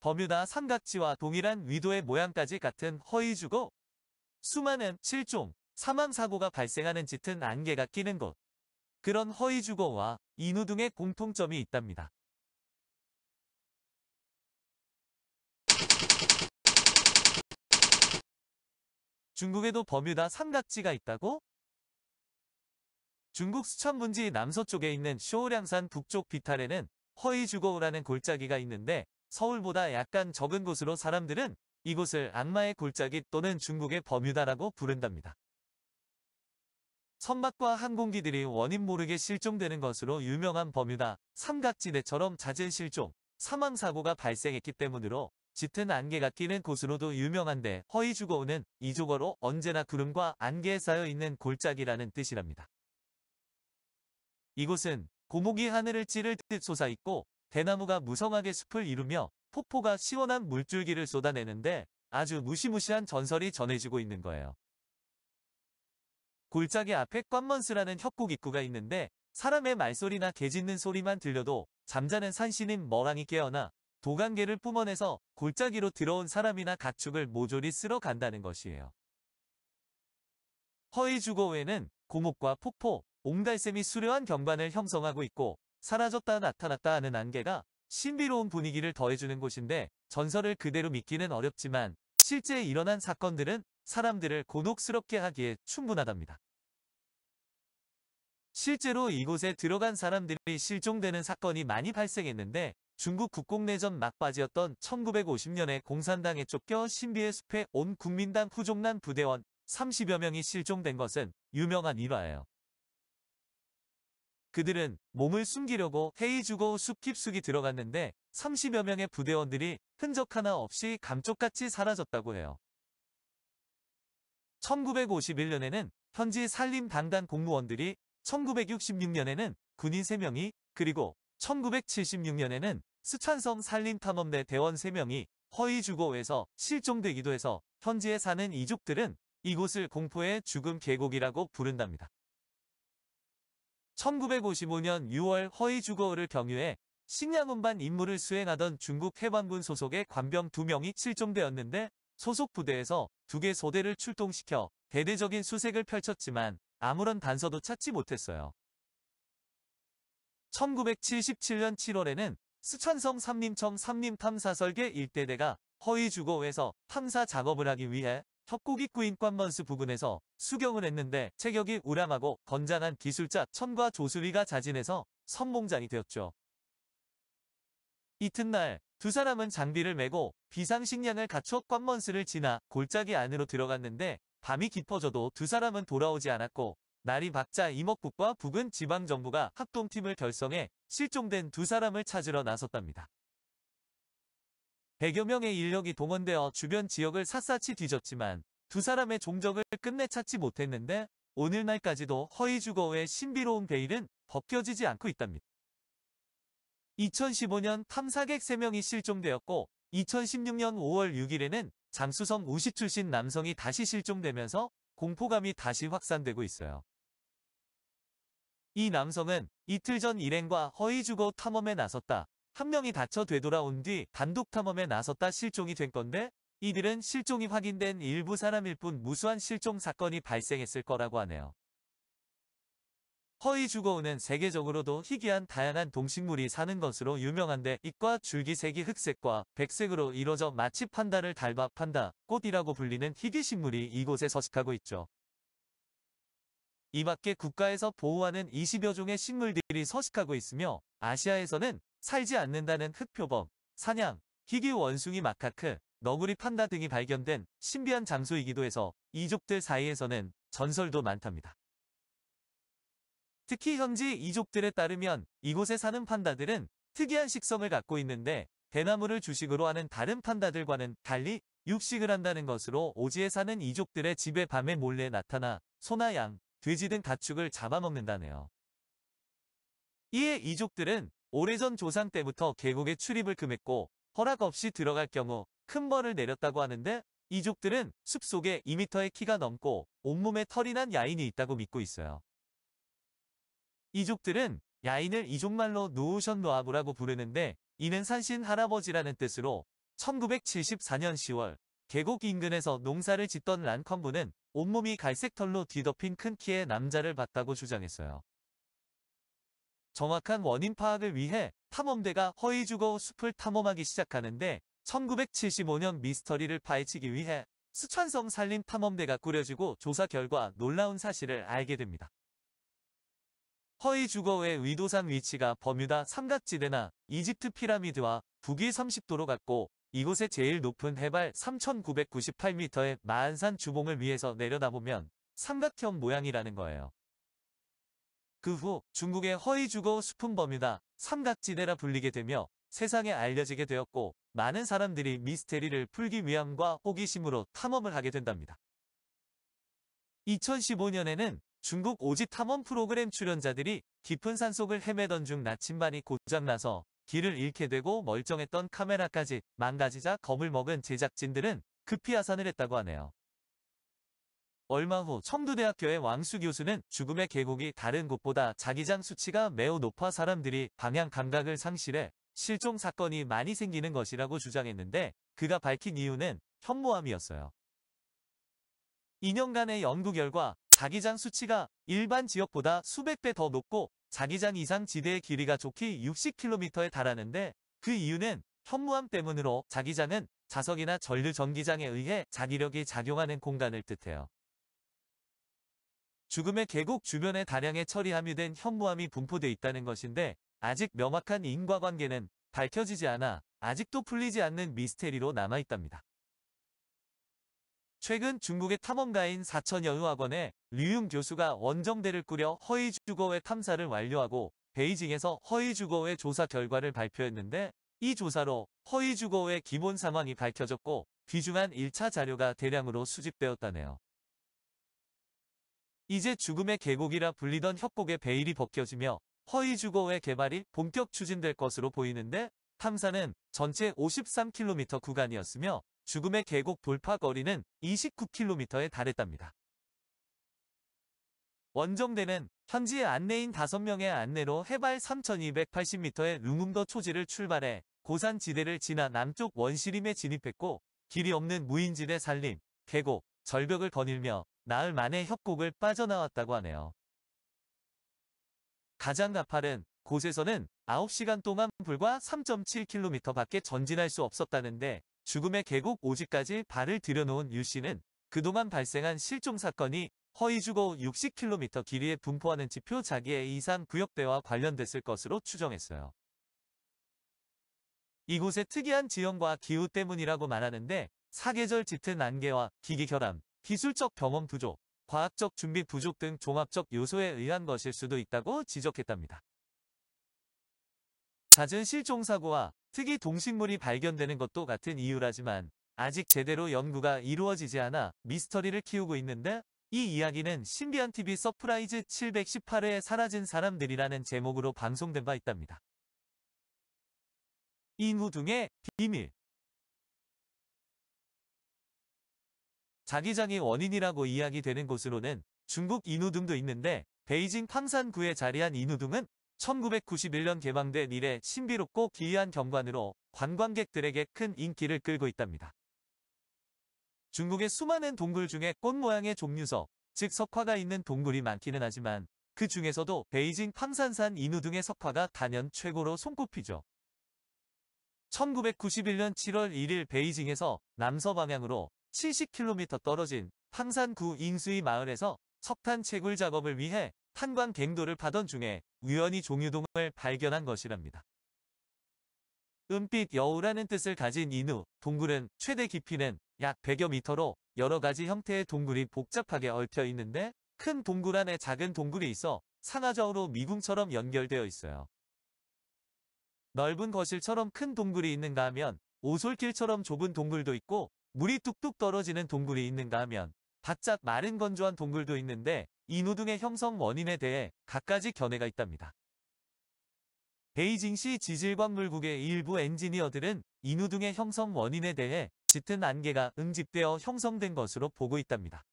버뮤다 삼각지와 동일한 위도의 모양까지 같은 허위주거, 수많은 실종, 사망사고가 발생하는 짙은 안개가 끼는 곳. 그런 허위주거와 인후 등의 공통점이 있답니다. 중국에도 버뮤다 삼각지가 있다고? 중국 수천분지 남서쪽에 있는 쇼량산 북쪽 비탈에는 허이주거우라는 골짜기가 있는데 서울보다 약간 적은 곳으로 사람들은 이곳을 악마의 골짜기 또는 중국의 버뮤다라고 부른답니다. 선박과 항공기들이 원인 모르게 실종되는 것으로 유명한 버뮤다 삼각지대처럼 잦은 실종, 사망사고가 발생했기 때문으로 짙은 안개가 끼는 곳으로도 유명한데 허이주거우는 이조거로 언제나 구름과 안개에 쌓여 있는 골짜기라는 뜻이랍니다. 이곳은 고목이 하늘을 찌를 듯 솟아있고 대나무가 무성하게 숲을 이루며 폭포가 시원한 물줄기를 쏟아내는데 아주 무시무시한 전설이 전해지고 있는 거예요. 골짜기 앞에 꽌먼스라는 협곡 입구가 있는데 사람의 말소리나 개 짖는 소리만 들려도 잠자는 산신인 머랑이 깨어나 도관계를 뿜어내서 골짜기로 들어온 사람이나 가축을 모조리 쓸어 간다는 것이에요. 허이주거우에는 고목과 폭포, 옹달샘이 수려한 경관을 형성하고 있고 사라졌다 나타났다 하는 안개가 신비로운 분위기를 더해주는 곳인데 전설을 그대로 믿기는 어렵지만 실제 일어난 사건들은 사람들을 곤혹스럽게 하기에 충분하답니다. 실제로 이곳에 들어간 사람들이 실종되는 사건이 많이 발생했는데 중국 국공내전 막바지였던 1950년에 공산당에 쫓겨 신비의 숲에 온 국민당 후종난 부대원 30여 명이 실종된 것은 유명한 일화예요. 그들은 몸을 숨기려고 헤이주거우 숲 깊숙이 들어갔는데 30여 명의 부대원들이 흔적 하나 없이 감쪽같이 사라졌다고 해요. 1951년에는 현지 산림당단 공무원들이, 1966년에는 군인 3명이, 그리고 1976년에는 스촨성 산림탐험대 대원 3명이 허이주거우에서 실종되기도 해서 현지에 사는 이족들은 이곳을 공포의 죽음 계곡이라고 부른답니다. 1955년 6월 허이주거우를 경유해 식량운반 임무를 수행하던 중국 해방군 소속의 관병 2명이 실종되었는데 소속 부대에서 2개 소대를 출동시켜 대대적인 수색을 펼쳤지만 아무런 단서도 찾지 못했어요. 1977년 7월에는 스촨성 삼림청 삼림탐사설계 일대대가 허이주거우에서 탐사 작업을 하기 위해 협곡 입구인 꽌먼스 부근에서 수경을 했는데 체격이 우람하고 건장한 기술자 천과 조수리가 자진해서 선봉장이 되었죠. 이튿날 두 사람은 장비를 메고 비상식량을 갖춰 꽌먼스를 지나 골짜기 안으로 들어갔는데 밤이 깊어져도 두 사람은 돌아오지 않았고 날이 밝자 임업국과 부근 지방정부가 합동팀을 결성해 실종된 두 사람을 찾으러 나섰답니다. 100여 명의 인력이 동원되어 주변 지역을 샅샅이 뒤졌지만 두 사람의 종적을 끝내 찾지 못했는데 오늘날까지도 허이주거우의 신비로운 베일은 벗겨지지 않고 있답니다. 2015년 탐사객 3명이 실종되었고 2016년 5월 6일에는 장수성 우시 출신 남성이 다시 실종되면서 공포감이 다시 확산되고 있어요. 이 남성은 이틀 전 일행과 허이주거우 탐험에 나섰다. 한 명이 다쳐 되돌아온 뒤 단독 탐험에 나섰다 실종이 된 건데 이들은 실종이 확인된 일부 사람일 뿐 무수한 실종 사건이 발생했을 거라고 하네요. 허이주거우는 세계적으로도 희귀한 다양한 동식물이 사는 것으로 유명한데 잎과 줄기색이 흑색과 백색으로 이루어져 마치 판다를 닮아 판다, 꽃이라고 불리는 희귀식물이 이곳에 서식하고 있죠. 이 밖에 국가에서 보호하는 20여 종의 식물들이 서식하고 있으며 아시아에서는 살지 않는다는 흑표범, 사냥, 희귀 원숭이 마카크, 너구리 판다 등이 발견된 신비한 장소이기도 해서 이족들 사이에서는 전설도 많답니다. 특히 현지 이족들에 따르면 이곳에 사는 판다들은 특이한 식성을 갖고 있는데 대나무를 주식으로 하는 다른 판다들과는 달리 육식을 한다는 것으로 오지에 사는 이족들의 집에 밤에 몰래 나타나 소나 양, 돼지 등 가축을 잡아먹는다네요. 이에 이족들은 오래전 조상 때부터 계곡에 출입을 금했고 허락 없이 들어갈 경우 큰 벌을 내렸다고 하는데 이족들은 숲속에 2m의 키가 넘고 온몸에 털이 난 야인이 있다고 믿고 있어요. 이족들은 야인을 이족말로 누우션 노아부라고 부르는데 이는 산신 할아버지라는 뜻으로 1974년 10월 계곡 인근에서 농사를 짓던 란컨부는 온몸이 갈색 털로 뒤덮인 큰 키의 남자를 봤다고 주장했어요. 정확한 원인 파악을 위해 탐험대가 허이주거 숲을 탐험하기 시작하는데 1975년 미스터리를 파헤치기 위해 스촨성 산림 탐험대가 꾸려지고 조사 결과 놀라운 사실을 알게 됩니다. 허이주거의 의도상 위치가 버뮤다 삼각지대나 이집트 피라미드와 북위 30도로 같고 이곳의 제일 높은 해발 3,998m의 마한산 주봉을 위에서 내려다보면 삼각형 모양이라는 거예요. 그 후 중국의 허이주거 숲은 버뮤다 삼각지대라 불리게 되며 세상에 알려지게 되었고 많은 사람들이 미스테리를 풀기 위함과 호기심으로 탐험을 하게 된답니다. 2015년에는 중국 오지 탐험 프로그램 출연자들이 깊은 산속을 헤매던 중 나침반이 고장나서 길을 잃게 되고 멀쩡했던 카메라까지 망가지자 겁을 먹은 제작진들은 급히 하산을 했다고 하네요. 얼마 후 청두대학교의 왕수 교수는 죽음의 계곡이 다른 곳보다 자기장 수치가 매우 높아 사람들이 방향 감각을 상실해 실종 사건이 많이 생기는 것이라고 주장했는데 그가 밝힌 이유는 현무암이었어요. 2년간의 연구 결과 자기장 수치가 일반 지역보다 수백 배 더 높고 자기장 이상 지대의 길이가 좋기 60km에 달하는데 그 이유는 현무암 때문으로 자기장은 자석이나 전류 전기장에 의해 자기력이 작용하는 공간을 뜻해요. 죽음의 계곡 주변에 다량의 처리 함유된 현무암이 분포되어 있다는 것인데 아직 명확한 인과관계는 밝혀지지 않아 아직도 풀리지 않는 미스테리로 남아있답니다. 최근 중국의 탐험가인 사천여의학원의 류융 교수가 원정대를 꾸려 허이주거의 탐사를 완료하고 베이징에서 허이주거의 조사 결과를 발표했는데 이 조사로 허이주거의 기본 상황이 밝혀졌고 귀중한 1차 자료가 대량으로 수집되었다네요. 이제 죽음의 계곡이라 불리던 협곡의 베일이 벗겨지며 허이주거의 개발이 본격 추진될 것으로 보이는데 탐사는 전체 53km 구간이었으며 죽음의 계곡 돌파 거리는 29km에 달했답니다. 원정대는 현지 안내인 5명의 안내로 해발 3280m의 룽웅더 초지를 출발해 고산지대를 지나 남쪽 원시림에 진입했고 길이 없는 무인지대 산림, 계곡, 절벽을 거닐며 나흘 만에 협곡을 빠져나왔다고 하네요. 가장 가파른 곳에서는 9시간 동안 불과 3.7km 밖에 전진할 수 없었다는데 죽음의 계곡 오지까지 발을 들여놓은 유씨는 그동안 발생한 실종 사건이 허이주거 60km 길이에 분포하는 지표 자기의 이상 구역대와 관련됐을 것으로 추정했어요. 이곳의 특이한 지형과 기후 때문이라고 말하는데 사계절 짙은 안개와 기기 결함, 기술적 경험 부족, 과학적 준비 부족 등 종합적 요소에 의한 것일 수도 있다고 지적했답니다. 잦은 실종사고와 특이 동식물이 발견되는 것도 같은 이유라지만 아직 제대로 연구가 이루어지지 않아 미스터리를 키우고 있는데 이 이야기는 신비한 TV 서프라이즈 718회에 사라진 사람들이라는 제목으로 방송된 바 있답니다. 인후둥의 비밀. 자기장이 원인이라고 이야기되는 곳으로는 중국 인후둥도 있는데 베이징 팡산구에 자리한 인후둥은 1991년 개방된 이래 신비롭고 기이한 경관으로 관광객들에게 큰 인기를 끌고 있답니다. 중국의 수많은 동굴 중에 꽃 모양의 종류석, 즉 석화가 있는 동굴이 많기는 하지만 그 중에서도 베이징 팡산산 인후둥의 석화가 단연 최고로 손꼽히죠. 1991년 7월 1일 베이징에서 남서 방향으로 70km 떨어진 팡산구 잉수이 마을에서 석탄 채굴 작업을 위해 탄광 갱도를 파던 중에 우연히 종유동을 발견한 것이랍니다. 은빛 여우라는 뜻을 가진 인후 동굴은 최대 깊이는 약 100여 미터로 여러 가지 형태의 동굴이 복잡하게 얽혀 있는데 큰 동굴 안에 작은 동굴이 있어 상하좌우로 미궁처럼 연결되어 있어요. 넓은 거실처럼 큰 동굴이 있는가 하면 오솔길처럼 좁은 동굴도 있고 물이 뚝뚝 떨어지는 동굴이 있는가 하면 바짝 마른 건조한 동굴도 있는데 인후둥의 형성 원인에 대해 갖가지 견해가 있답니다. 베이징시 지질광물국의 일부 엔지니어들은 인후둥의 형성 원인에 대해 짙은 안개가 응집되어 형성된 것으로 보고 있답니다.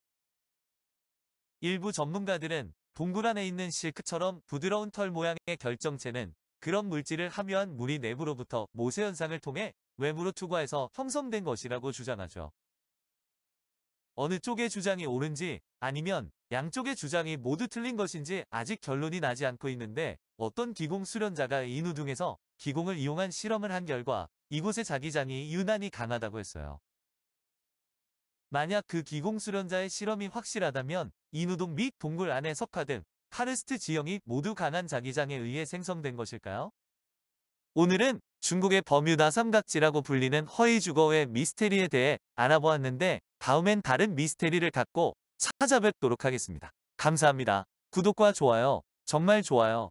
일부 전문가들은 동굴 안에 있는 실크처럼 부드러운 털 모양의 결정체는 그런 물질을 함유한 물이 내부로부터 모세 현상을 통해 외부로 투과해서 형성된 것이라고 주장하죠. 어느 쪽의 주장이 옳은지 아니면 양쪽의 주장이 모두 틀린 것인지 아직 결론이 나지 않고 있는데 어떤 기공 수련자가 인우등에서 기공을 이용한 실험을 한 결과 이곳의 자기장이 유난히 강하다고 했어요. 만약 그 기공 수련자의 실험이 확실하다면 인우동 및 동굴 안의 석화 등 카르스트 지형이 모두 강한 자기장에 의해 생성된 것일까요? 오늘은 중국의 버뮤다 삼각지라고 불리는 허위 주거의 미스테리에 대해 알아보았는데 다음엔 다른 미스테리를 갖고 찾아뵙도록 하겠습니다. 감사합니다. 구독과 좋아요, 정말 좋아요.